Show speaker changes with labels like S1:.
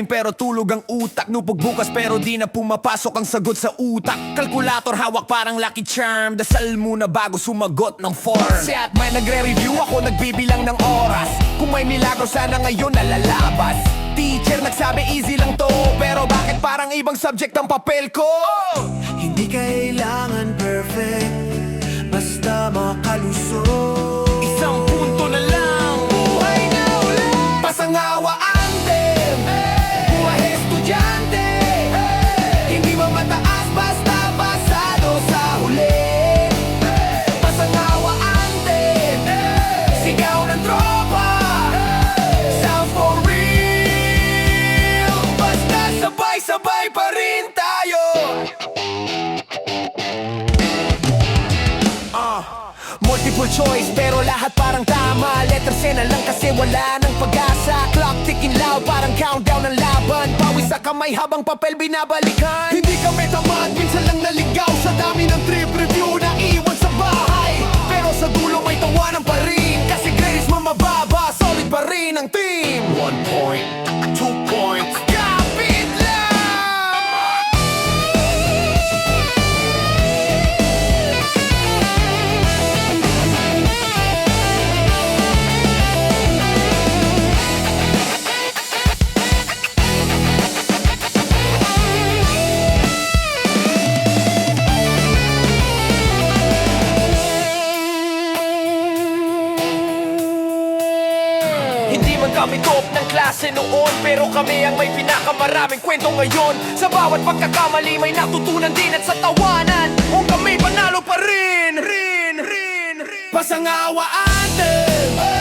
S1: salamin pero tulog ang utak. Nupog bukas pero di na pumapasok ang sagot sa utak. Kalkulator hawak parang Lucky Charm. Dasal muna bago sumagot ng form. Si at may nagre-review, ako nagbibilang ng oras. Kung may milagro sana ngayon nalalabas. Teacher nagsabi easy lang to, pero bakit parang ibang subject ang papel ko?
S2: Hindi kailangan perfect, basta makalusot.
S1: Isang punto na lang, buhay na ulit. Pasangawa anthem, buhay estudyante. Hindi ba mataas basta pasado sa huli? Pasangawa anthem, sigaw ng tropa. Sounds for real, basta sabay-sabay pa rin tayo. Multiple choice pero lahat parang tama. Letter C na lang kasi wala nang pag-asa. Clock ticking loud parang countdown ng laban. Pawis sa kamay habang papel binabalikan. Hindi kami tamad, minsan lang naligaw. Sa dami ng trip review na iwan sa bahay. Pero sa dulo may tawanan pa rin. Kasi grades mababa, solid pa rin ang team. 1 point, 2 points, kapit lang. Hindi man kami top ng klase noon, pero kami ang may pinakamaraming kwento ngayon. Sa bawat pagkakamali may natutunan din at sa tawanan o kami panalo pa rin. Pasangawa anthem,